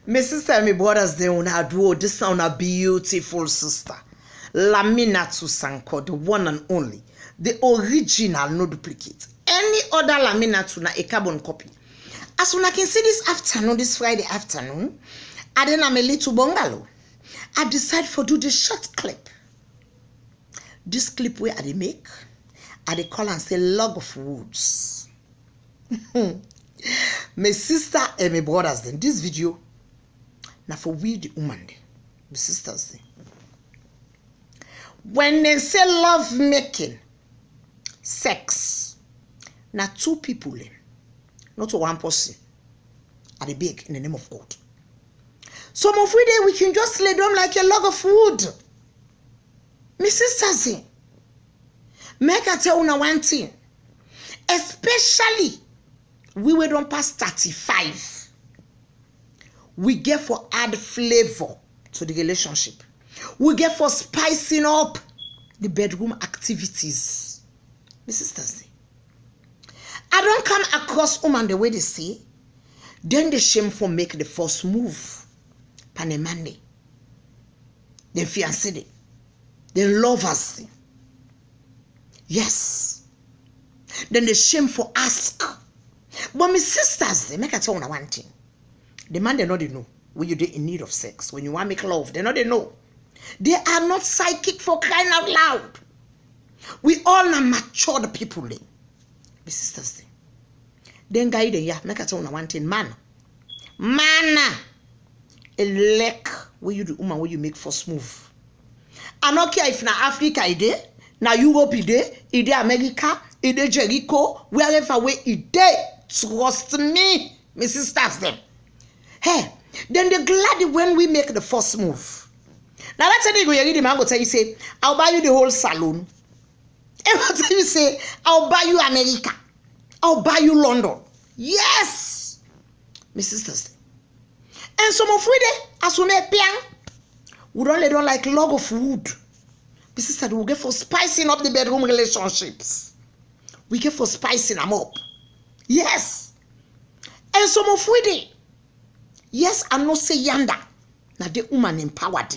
My sister and my brothers, they wanna do this on a beautiful sister. Laminatu Sanko, the one and only. The original, no duplicate. Any other Laminatu na a carbon copy. As soon as I can see this afternoon, this Friday afternoon, I then am a little bungalow. I decide for do the short clip. This clip where I they make, I they call and say log of woods. My sister and my brothers, then this video. Now for we the woman, my sisters. When they say love making, sex, now two people, not one person, are the big in the name of God. Some of we can just lay them like a log of wood. My sisters, make I tell you one thing, especially we don't pass 35. We get for add flavor to the relationship. We get for spicing up the bedroom activities. My sisters, I don't come across woman the way they say, then the shame for make the first move. Panemande. Then fiancé. Then lovers. Yes. Then the shame for ask. But my sisters, they make I tell you one thing. The man, they know they know when you're in need of sex. When you want to make love, they know they know. They are not psychic for crying out loud. We all are matured people. My sisters. Then guy, yeah, make I tell you one thing. Man, a leg where you do woman where you make first move. I don't care if na Africa ide, na Europe ide America, ide Jericho, wherever way ide. Trust me, my sisters them. Hey, then they're glad when we make the first move. Now let's say you read the man go tell you say, I'll buy you the whole salon. And I'll tell you say, I'll buy you America. I'll buy you London. Yes, my sisters. And some of we as we make piang, we don't like log of wood. My sister, we get for spicing up the bedroom relationships. We get for spicing them up. Yes. And some of we yes, I no say yanda. Now the woman empowered.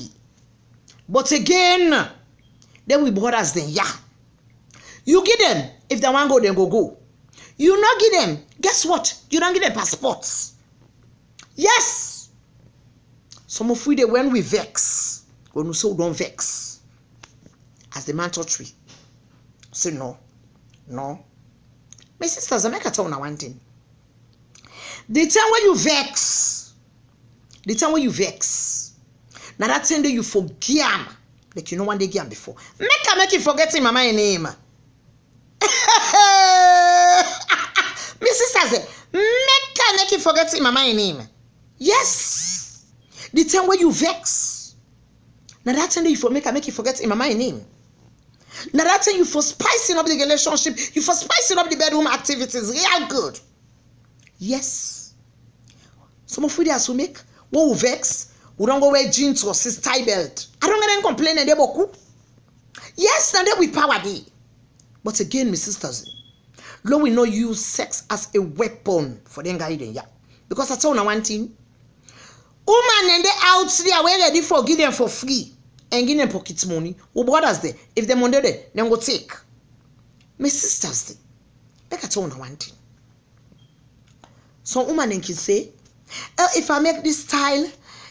But again, then we brothers then, yeah. You give them, if they want to go, then go. You not give them, guess what? You don't give them passports. Yes. Some of we, when we vex, when we say don't vex, as the man touch we, say no. My sisters, I make a tell you one thing. The time when you vex, now that time that you forgive, like you know one day game before. Make you forget him, mama name. My sisters, make you forget him, mama name. Yes. The time when you vex. Now that time that you make you forget him, mama name. Now that time you for spicing up the relationship, you for spicing up the bedroom activities, real good. Yes. Some of you will make. What we vex, we don't go wear jeans or sis tie belt. I don't get them complain and they boku. Yes, and then we power day. But again, my sisters, Lord, we know use sex as a weapon for them guys. Yeah. Because I tell you one thing. Woman and they out there, we're ready for give them for free and give them pocket money. Who brothers there? If they money there, then go take. My sisters, like I tell you one thing. Some woman can say, if I make this style,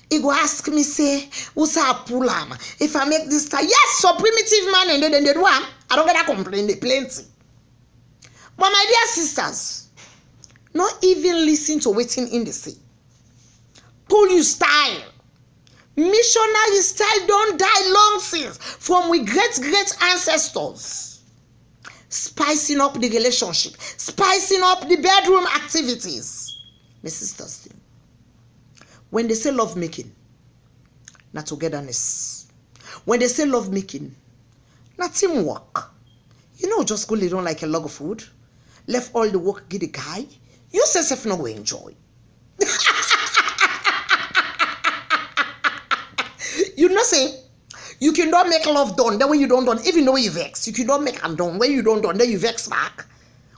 he go ask me, say, what's up, pulam? If I make this style, yes, so primitive man, and then they do I don't get a complaint, they plenty. But my dear sisters, not even listen to waiting in the sea. Pull you style. Missionary style don't die long since from we great ancestors. Spicing up the relationship, spicing up the bedroom activities. My sisters, when they say love making, not togetherness. When they say love making, not teamwork. You know, just go lay down like a log of wood, left all the work give the guy. You yourself not going to enjoy. You know, say you cannot make love done. Then when you don't done, even though you vex, you cannot make and done. When you don't done, then you vex back.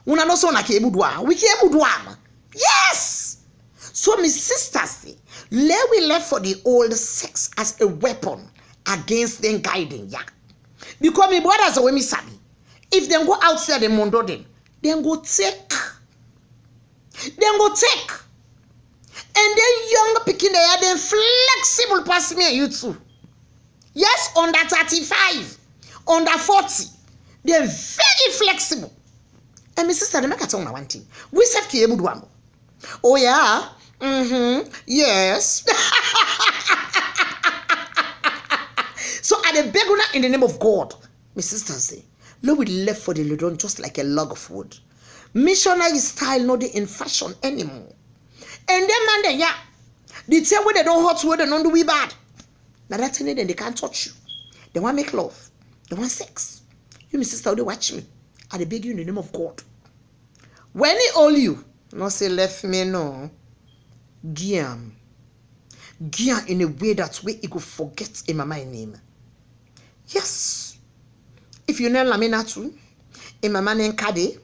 We not so na kebu dwa. We kebu dwa. Yes. So my sisters, let we left for the old sex as a weapon against them guiding ya. Because my brothers are me sabi. If they go outside the mondo then go take. Then go take. And then young picking they are then flexible past me and you too. Yes, under 35, under 40. They're very flexible. And my sister, they make a tell one thing. We say ki ebu duamo. Oh yeah. Yes. So at the beggar in the name of God, my sister say, Lord, we left for the Lord just like a log of wood. Missionary style not in fashion anymore. And then man, the time when they don't hurt word and don't do we bad. Now that's it, then they can't touch you. They want make love. They want sex. You, my sister, they watch me. I beg you in the name of God. When he all you, not say left me no. Giam in a way that way he could forget in my name. Yes. If you know Laminatu, in my man in Kade,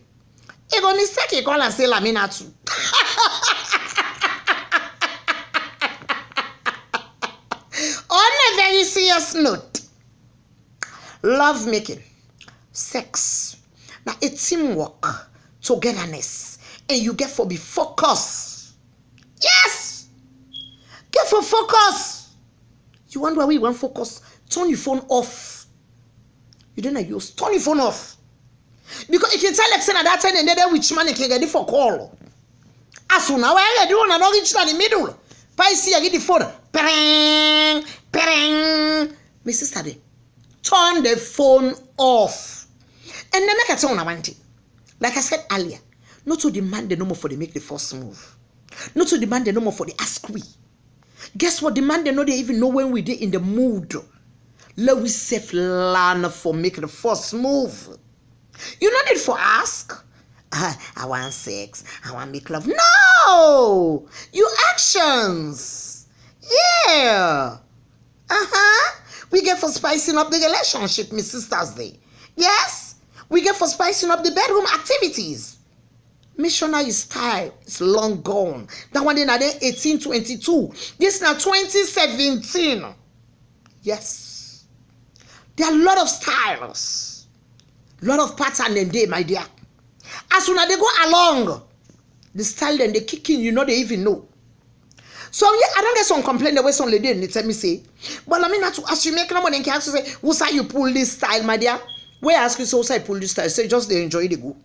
he go mistake he call and say Laminatu. On a very serious note, love making, sex, now it's teamwork, togetherness, and you get for be focus. Yes, get for focus. You wonder why we want focus? Turn your phone off. You don't use. Turn your phone off. Because if you tell Alexander that time and then which man can get it for call. As soon as I do an orange in the middle. Pai see I get the phone. Pereng, pereng. My sister, turn the phone off. And then make a tell one thing. Like I said earlier, not to demand the number for the make the first move. Not to demand the number for the ask we. Guess what? Demand they know they even know when we did in the mood. Let we safe learn for make the first move. You know it for ask. I want sex. I want make love. No, you actions. Yeah. We get for spicing up the relationship, my sisters. Day. Yes. We get for spicing up the bedroom activities. Missionary style is long gone. That one in 1822. This now 2017. Yes. There are a lot of styles. A lot of pattern in there, my dear. As soon as they go along, the style then they kick in, you know they even know. So yeah, I don't get some complaint the way some lady and they tell me say, but I mean not to as you make no money can say, who's how you pull this style, my dear? Where I ask you so I pull this style, say just they enjoy the go.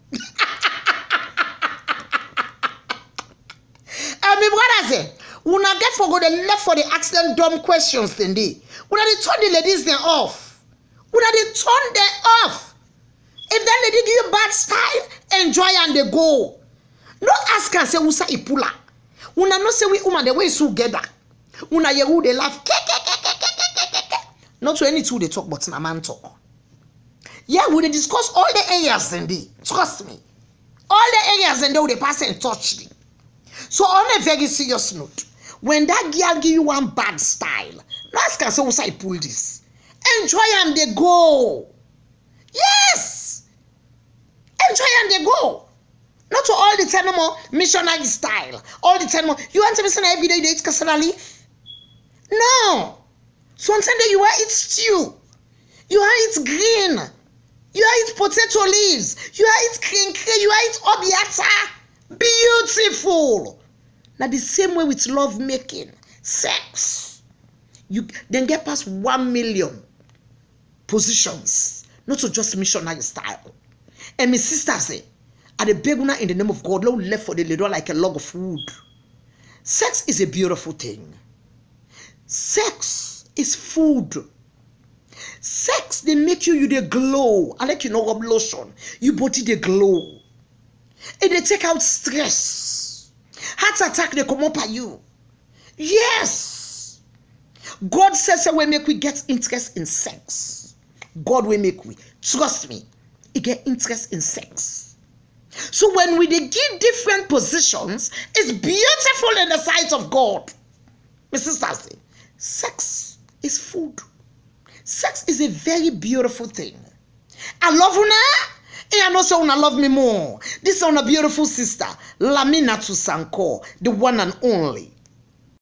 My brother say, when I get for go the left for the accident dumb questions then they. When I turn the ladies then off. When I turn them off. If that lady give you bad style, enjoy and they go. No ask and say who's a puller. When I not say we woman the way so together. When I hear who they laugh. Not to any two they talk, but na man talk. Yeah, we discuss all the areas and they. Trust me. All the areas and they pass and touch them. So on a very serious note, when that girl give you one bad style, ask her, so I pull this. Enjoy and they go. Yes. Enjoy and they go. Not to all the time more missionary style. All the time more. You want to be saying every day they eat cassava leaf? No. So on Sunday you are eat stew. You are eat green. You are eat potato leaves. You are eat crinkle. You are eat obiata. Beautiful. Now the same way with love making, sex. You then get past 1 million positions, not to just missionary style. And my sister say, at the beggar in the name of God, Lord left for the little like a log of wood. Sex is a beautiful thing. Sex is food. Sex they make you they glow. I like you know rub lotion. Your body they glow. And they take out stress. Heart attack, they come up at you. Yes. God says we make we get interest in sex. God will make we. Trust me. He get interest in sex. So when we they give different positions, it's beautiful in the sight of God. My sister say, sex is food. Sex is a very beautiful thing. I love you now. I know so una love me more. This is a beautiful sister, Lamina to Sanko, the one and only.